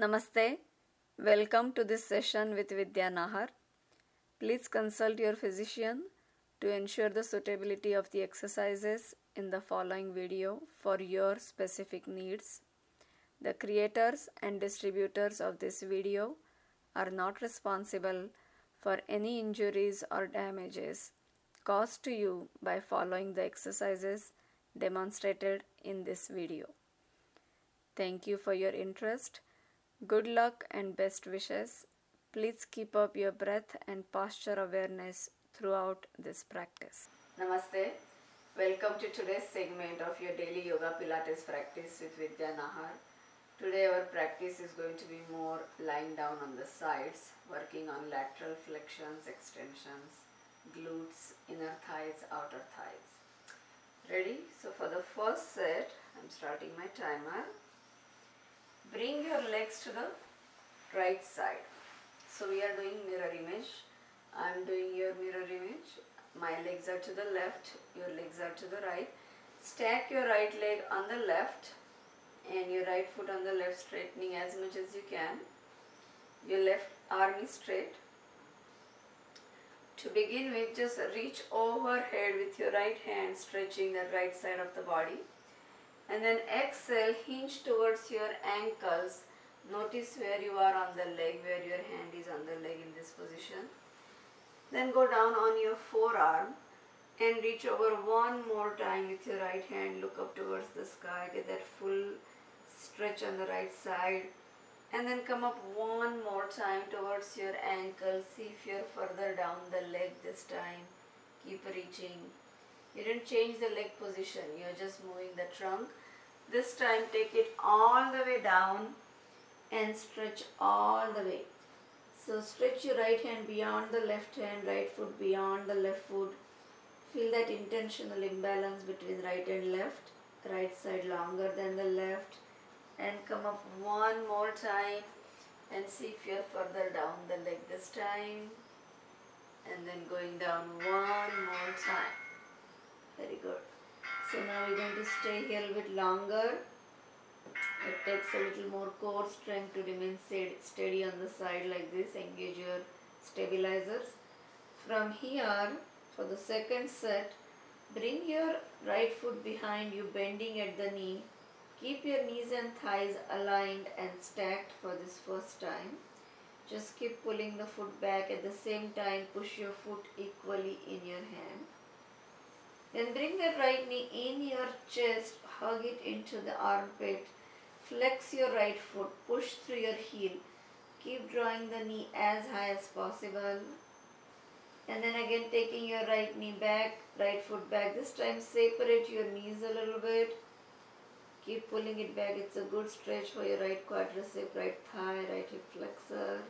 Namaste. Welcome to this session with Vidya Nahar. Please consult your physician to ensure the suitability of the exercises in the following video for your specific needs. The creators and distributors of this video are not responsible for any injuries or damages caused to you by following the exercises demonstrated in this video. Thank you for your interest. Good luck and best wishes. Please keep up your breath and posture awareness throughout this practice. Namaste. Welcome to today's segment of your daily Yoga-Pilates practice with Vidya Nahar. Today our practice is going to be more lying down on the sides, working on lateral flexions, extensions, glutes, inner thighs, outer thighs. Ready? So for the first set, I'm starting my timer. Bring your legs to the right side. So we are doing mirror image. I'm doing your mirror image. My legs are to the left, your legs are to the right. Stack your right leg on the left and your right foot on the left, straightening as much as you can. Your left arm is straight. To begin with, just reach overhead with your right hand, stretching the right side of the body. And then exhale, hinge towards your ankles. Notice where you are on the leg, where your hand is on the leg in this position. Then go down on your forearm and reach over one more time with your right hand. Look up towards the sky, get that full stretch on the right side. And then come up one more time towards your ankle. See if you're further down the leg this time. Keep reaching. You didn't change the leg position, you're just moving the trunk. This time take it all the way down and stretch all the way. So stretch your right hand beyond the left hand, right foot beyond the left foot. Feel that intentional imbalance between right and left. Right side longer than the left. And come up one more time and see if you're further down the leg this time. And then going down one more time. Very good. So now we're going to stay here a little bit longer. It takes a little more core strength to remain steady on the side like this. Engage your stabilizers. From here, for the second set, bring your right foot behind you, bending at the knee. Keep your knees and thighs aligned and stacked for this first time. Just keep pulling the foot back. At the same time, push your foot equally in your hand. Then bring the right knee in your chest, hug it into the armpit, flex your right foot, push through your heel. Keep drawing the knee as high as possible. And then again taking your right knee back, right foot back. This time separate your knees a little bit. Keep pulling it back. It's a good stretch for your right quadricep, right thigh, right hip flexor.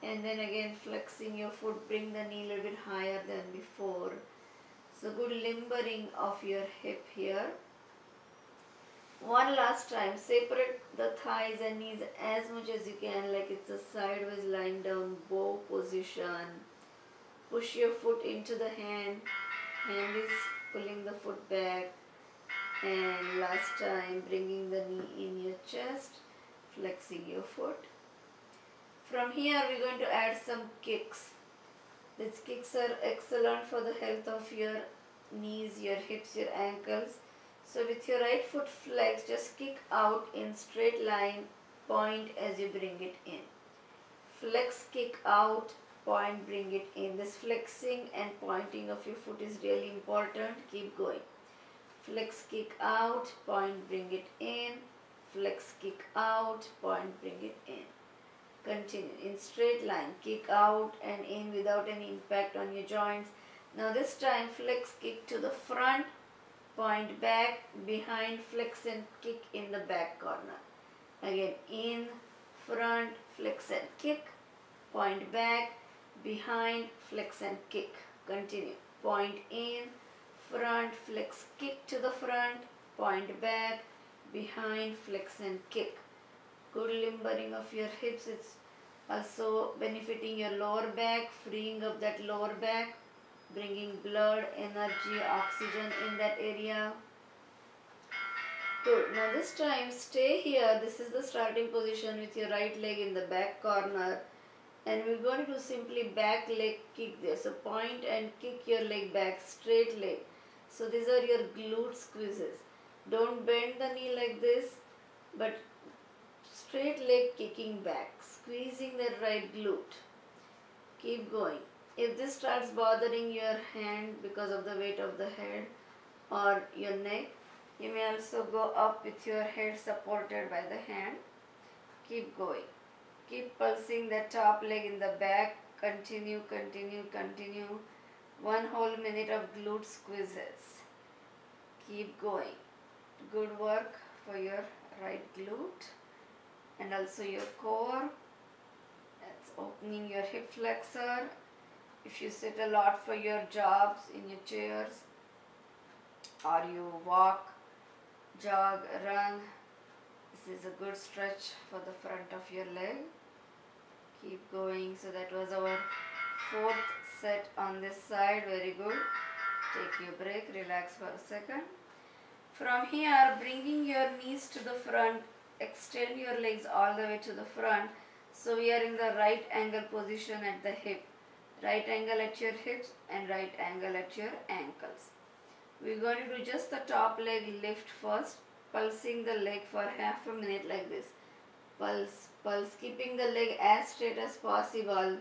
And then again flexing your foot, bring the knee a little bit higher than before. So good limbering of your hip here. One last time, separate the thighs and knees as much as you can, like it's a sideways lying down bow position. Push your foot into the hand. Hand is pulling the foot back. And last time, bringing the knee in your chest, flexing your foot. From here, we're going to add some kicks. These kicks are excellent for the health of your knees, your hips, your ankles. So with your right foot flexed, just kick out in straight line, point as you bring it in. Flex, kick out, point, bring it in. This flexing and pointing of your foot is really important. Keep going. Flex, kick out, point, bring it in. Flex, kick out, point, bring it in. Continue in straight line, kick out and in without any impact on your joints. Now this time flex, kick to the front, point back, behind, flex and kick in the back corner. Again in, front, flex and kick, point back, behind, flex and kick. Continue. Point in, front, flex, kick to the front, point back, behind, flex and kick. Good limbering of your hips. It's also benefiting your lower back, freeing up that lower back, bringing blood, energy, oxygen in that area. Good. Now this time stay here. This is the starting position with your right leg in the back corner. And we're going to simply back leg kick there. So point and kick your leg back, straight leg. So these are your glute squeezes. Don't bend the knee like this, but straight leg kicking back, squeezing that right glute. Keep going. If this starts bothering your hand because of the weight of the head or your neck, you may also go up with your head supported by the hand. Keep going. Keep pulsing the top leg in the back. Continue, continue, continue. 1 whole minute of glute squeezes. Keep going. Good work for your right glute and also your core. That's opening your hip flexor. If you sit a lot for your jobs in your chairs, or you walk, jog, run, this is a good stretch for the front of your leg. Keep going. So that was our 4th set on this side. Very good. Take your break, relax for a second. From here, bringing your knees to the front, extend your legs all the way to the front. So we are in the right angle position at the hip. Right angle at your hips and right angle at your ankles. We're going to do just the top leg lift first, pulsing the leg for half a minute like this. Pulse, pulse, keeping the leg as straight as possible.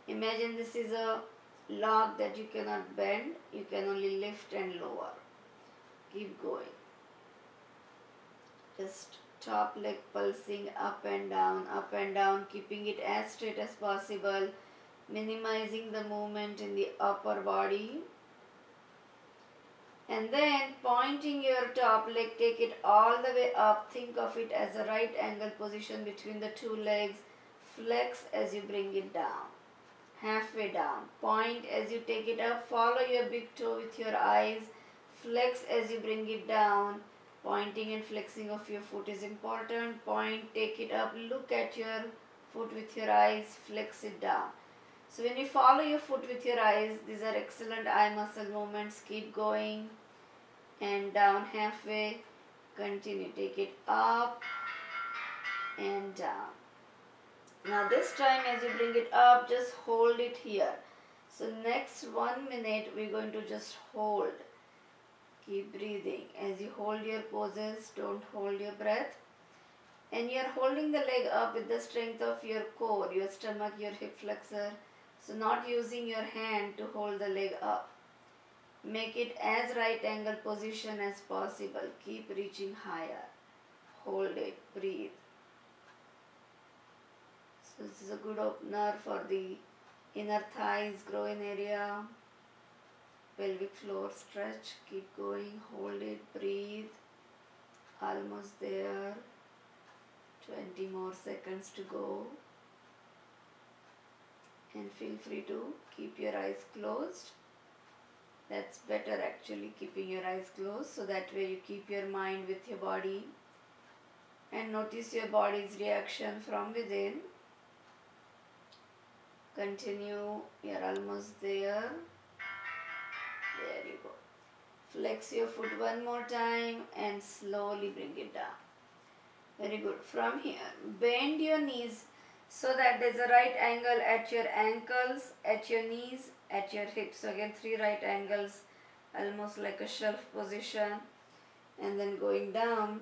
Imagine this is a log that you cannot bend, you can only lift and lower. Keep going. Just top leg pulsing up and down, keeping it as straight as possible, minimizing the movement in the upper body. And then pointing your top leg, take it all the way up. Think of it as a right angle position between the 2 legs. Flex as you bring it down. Halfway down. Point as you take it up. Follow your big toe with your eyes. Flex as you bring it down. Pointing and flexing of your foot is important. Point, take it up. Look at your foot with your eyes. Flex it down. So when you follow your foot with your eyes, these are excellent eye muscle movements. Keep going. And down halfway. Continue. Take it up and down. Now this time as you bring it up, just hold it here. So next 1 minute we're going to just hold. Keep breathing. As you hold your poses, don't hold your breath. And you're holding the leg up with the strength of your core, your stomach, your hip flexor. So not using your hand to hold the leg up. Make it as right angle position as possible. Keep reaching higher. Hold it. Breathe. So this is a good opener for the inner thighs, groin area, pelvic floor stretch. Keep going. Hold it. Breathe. Almost there. 20 more seconds to go. And feel free to keep your eyes closed. That's better actually, keeping your eyes closed, so that way you keep your mind with your body and notice your body's reaction from within. Continue. You're almost there. There you go. Flex your foot one more time and slowly bring it down. Very good. From here, bend your knees so that there's a right angle at your ankles, at your knees, at your hips. So again 3 right angles, almost like a shelf position. And then going down,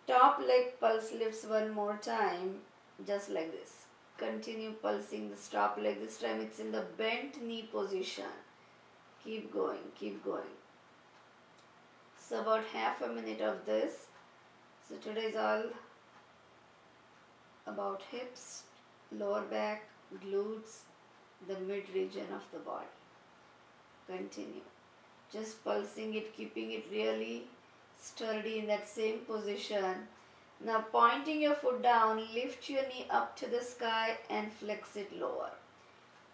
top leg pulse lifts one more time, just like this. Continue pulsing the top leg. This time it's in the bent knee position. Keep going, keep going. So about half a minute of this. So today is all about hips, lower back, glutes, the mid region of the body. Continue. Just pulsing it, keeping it really sturdy in that same position. Now pointing your foot down, lift your knee up to the sky and flex it lower.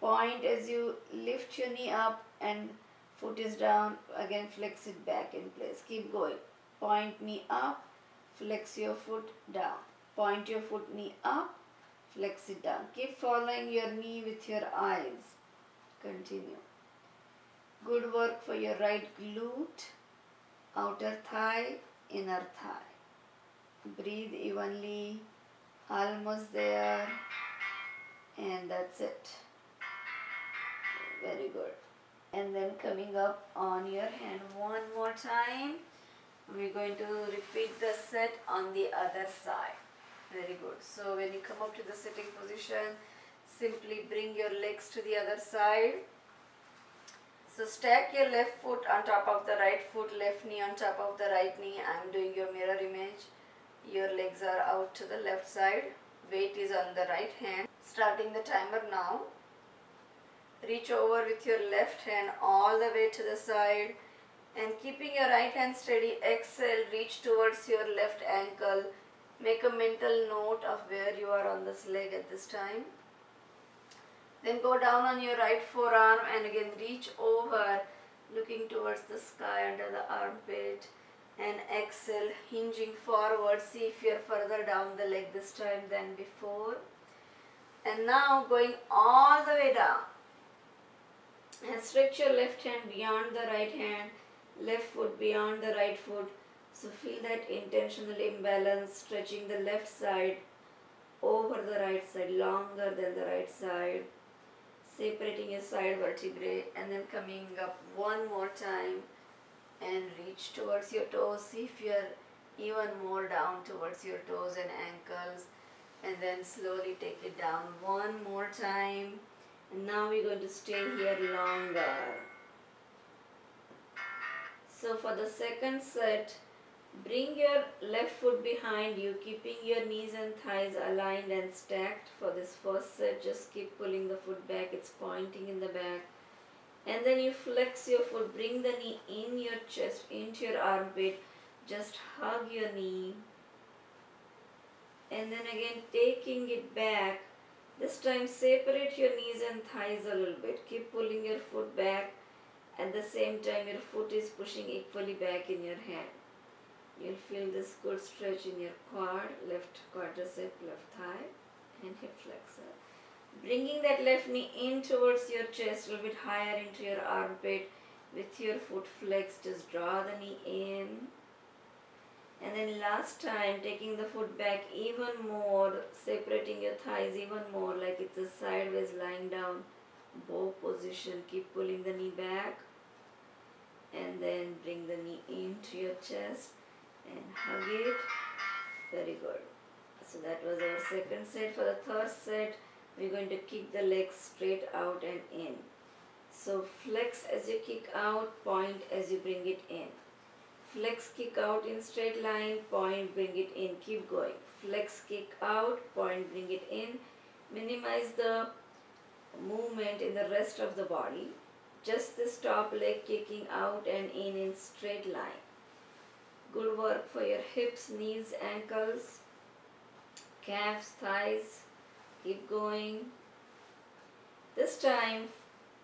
Point as you lift your knee up and foot is down, again flex it back in place. Keep going. Point knee up, flex your foot down. Point your foot knee up, flex it down. Keep following your knee with your eyes. Continue. Good work for your right glute, outer thigh, inner thigh. Breathe evenly, almost there, and that's it. Very good. And then coming up on your hand one more time. We're going to repeat the set on the other side. Very good. So when you come up to the sitting position, simply bring your legs to the other side. So stack your left foot on top of the right foot, left knee on top of the right knee. I'm doing your mirror image. Your legs are out to the left side. Weight is on the right hand. Starting the timer now. Reach over with your left hand all the way to the side. And keeping your right hand steady, exhale, reach towards your left ankle. Make a mental note of where you are on this leg at this time. Then go down on your right forearm and again reach over, looking towards the sky under the armpit. And exhale, hinging forward. See if you're further down the leg this time than before. And now going all the way down. And stretch your left hand beyond the right hand, left foot beyond the right foot. So feel that intentional imbalance, stretching the left side over the right side, longer than the right side. Separating your side vertebrae and then coming up one more time and reach towards your toes. See if you're even more down towards your toes and ankles. And then slowly take it down one more time. And now we're going to stay here longer. So for the second set, bring your left foot behind you, keeping your knees and thighs aligned and stacked. For this first set, just keep pulling the foot back. It's pointing in the back. And then you flex your foot, bring the knee in your chest, into your armpit. Just hug your knee. And then again taking it back. This time separate your knees and thighs a little bit. Keep pulling your foot back. At the same time your foot is pushing equally back in your hand. You'll feel this good stretch in your quad, left quadricep, left thigh and hip flexor. Bringing that left knee in towards your chest, a little bit higher into your armpit. With your foot flexed, just draw the knee in. And then last time, taking the foot back even more, separating your thighs even more, like it's a sideways lying down bow position. Keep pulling the knee back. And then bring the knee into your chest and hug it. Very good. So that was our second set. For the third set, we're going to kick the legs straight out and in. So flex as you kick out, point as you bring it in. Flex, kick out in straight line, point, bring it in. Keep going. Flex, kick out, point, bring it in. Minimize the movement in the rest of the body. Just this top leg kicking out and in straight line. Good work for your hips, knees, ankles, calves, thighs. Keep going. This time,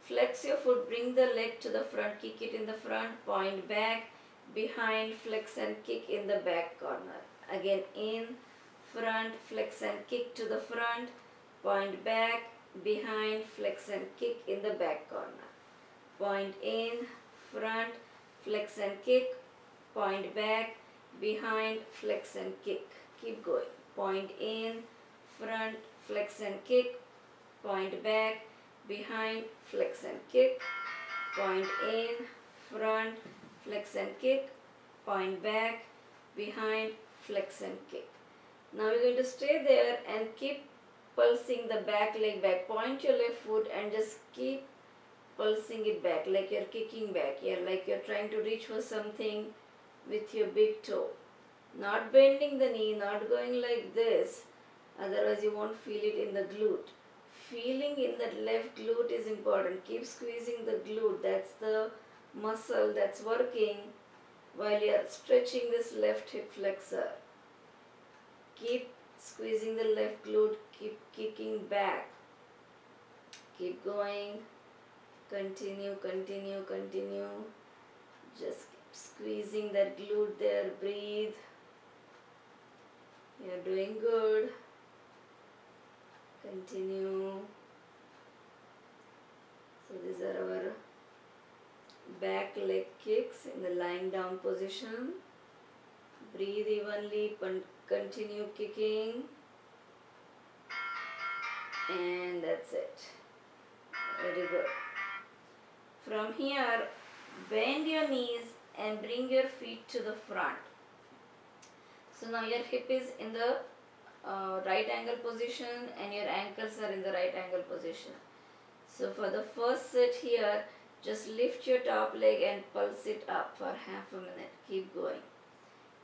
flex your foot, bring the leg to the front, kick it in the front, point back, behind, flex and kick in the back corner. Again, in, front, flex and kick to the front, point back, behind, flex and kick in the back corner. Point in, front, flex and kick, point back, behind, flex and kick. Keep going. Point in, front, flex and kick, point back, behind, flex and kick, point in, front, flex and kick, point back, behind, flex and kick. Now we're going to stay there and keep pulsing the back leg back. Point your left foot and just keep pulsing it back like you're kicking back. Yeah, like you're trying to reach for something with your big toe. Not bending the knee, not going like this. Otherwise you won't feel it in the glute. Feeling in that left glute is important. Keep squeezing the glute. That's the muscle that's working while you're stretching this left hip flexor. Keep squeezing the left glute. Keep kicking back. Keep going. Continue, continue, continue. Just keep squeezing that glute there. Breathe. You're doing good. Continue. So these are our back leg kicks in the lying down position. Breathe evenly, continue kicking. And that's it. Very good. From here, bend your knees and bring your feet to the front. So now your hip is in the right angle position and your ankles are in the right angle position. So for the first set here, just lift your top leg and pulse it up for half a minute. Keep going.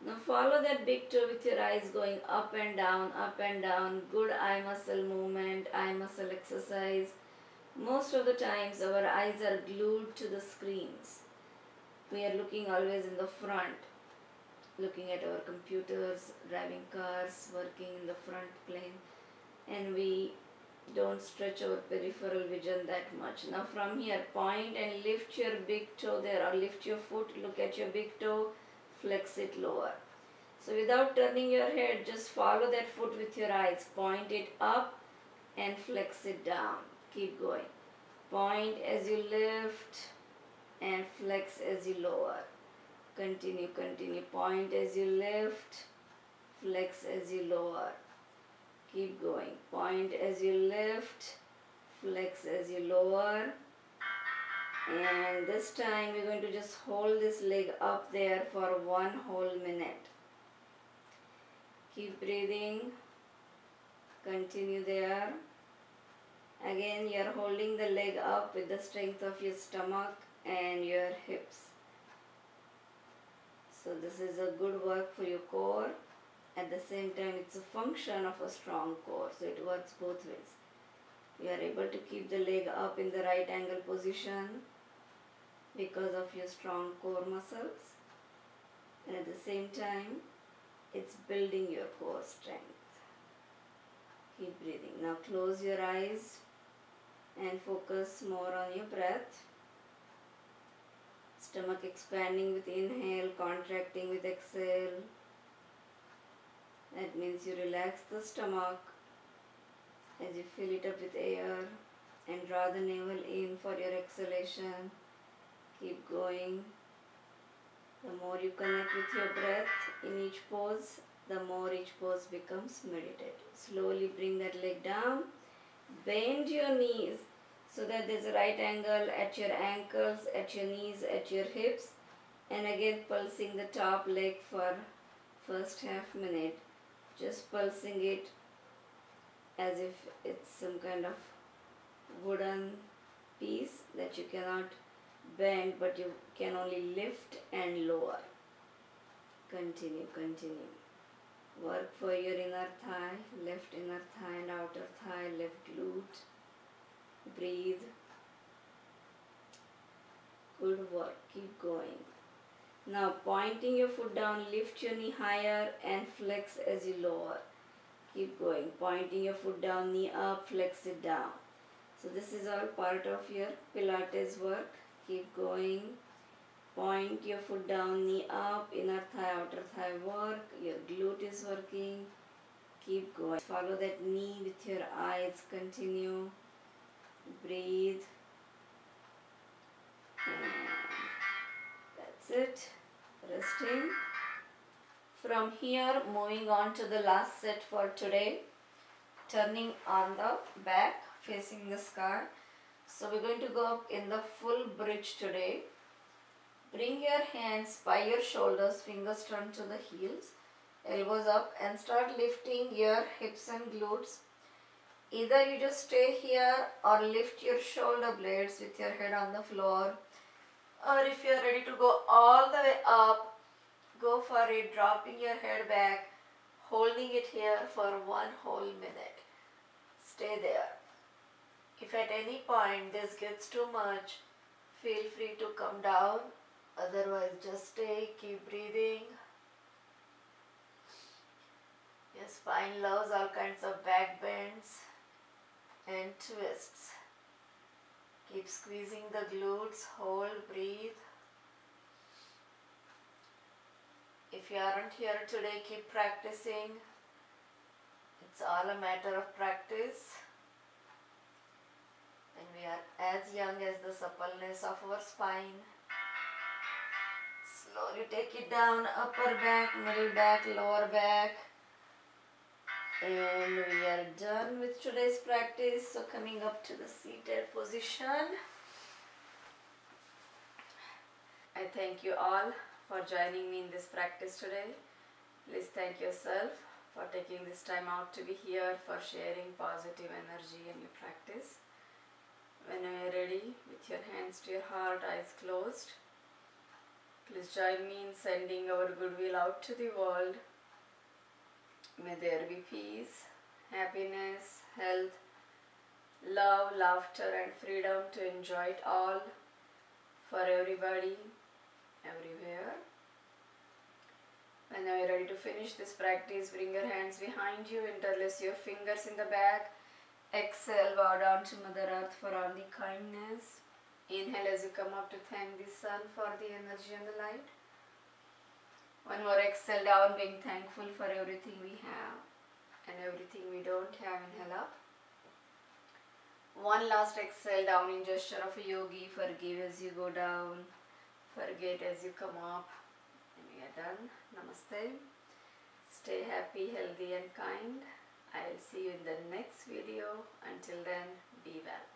Now follow that big toe with your eyes going up and down, up and down. Good eye muscle movement, eye muscle exercise. Most of the times our eyes are glued to the screens. We are looking always in the front, looking at our computers, driving cars, working in the front plane, and we don't stretch our peripheral vision that much. Now from here, point and lift your big toe there, or lift your foot, look at your big toe, flex it lower. So without turning your head, just follow that foot with your eyes, point it up and flex it down. Keep going. Point as you lift and flex as you lower. Continue, continue. Point as you lift, flex as you lower. Keep going. Point as you lift, flex as you lower. And this time we're going to just hold this leg up there for 1 whole minute. Keep breathing. Continue there. Again, you're holding the leg up with the strength of your stomach and your hips. So this is a good work for your core. At the same time, it's a function of a strong core, so it works both ways. You are able to keep the leg up in the right angle position because of your strong core muscles, and at the same time, it's building your core strength. Keep breathing. Now close your eyes and focus more on your breath. Stomach expanding with inhale, contracting with exhale. That means you relax the stomach as you fill it up with air and draw the navel in for your exhalation. Keep going. The more you connect with your breath in each pose, the more each pose becomes meditative. Slowly bring that leg down. Bend your knees so that there's a right angle at your ankles, at your knees, at your hips. And again pulsing the top leg for first half minute. Just pulsing it as if it's some kind of wooden piece that you cannot bend, but you can only lift and lower. Continue, continue. Work for your inner thigh, left inner thigh and outer thigh, left glute. Breathe. Good work. Keep going. Now pointing your foot down, lift your knee higher and flex as you lower. Keep going. Pointing your foot down, knee up, flex it down. So this is all part of your Pilates work. Keep going. Point your foot down, knee up, inner thigh, outer thigh work. Your glute is working. Keep going. Follow that knee with your eyes. Continue. Breathe. And that's it. Resting. From here, moving on to the last set for today. Turning on the back, facing the sky. So we're going to go up in the full bridge today. Bring your hands by your shoulders, fingers turned to the heels, elbows up, and start lifting your hips and glutes. Either you just stay here or lift your shoulder blades with your head on the floor. Or if you're ready to go all the way up, go for it, dropping your head back, holding it here for 1 whole minute. Stay there. If at any point this gets too much, feel free to come down. Otherwise, just stay, keep breathing. Your spine loves all kinds of back bends and twists. Keep squeezing the glutes, hold, breathe. If you aren't here today, keep practicing. It's all a matter of practice. And we are as young as the suppleness of our spine. Slowly Slowly take it down, upper back, middle back, lower back. And we are done with today's practice. So coming up to the seated position. I thank you all for joining me in this practice today. Please thank yourself for taking this time out to be here, for sharing positive energy in your practice. When you are ready, with your hands to your heart, eyes closed, please join me in sending our goodwill out to the world. May there be peace, happiness, health, love, laughter and freedom to enjoy it all for everybody, everywhere. When you are ready to finish this practice, bring your hands behind you, interlace your fingers in the back. Exhale, bow down to Mother Earth for all the kindness. Inhale as you come up to thank the sun for the energy and the light. One more exhale down, being thankful for everything we have and everything we don't have. Inhale up. One last exhale down in gesture of a yogi. Forgive as you go down, forget as you come up. And we are done. Namaste. Stay happy, healthy and kind. I will see you in the next video. Until then, be well.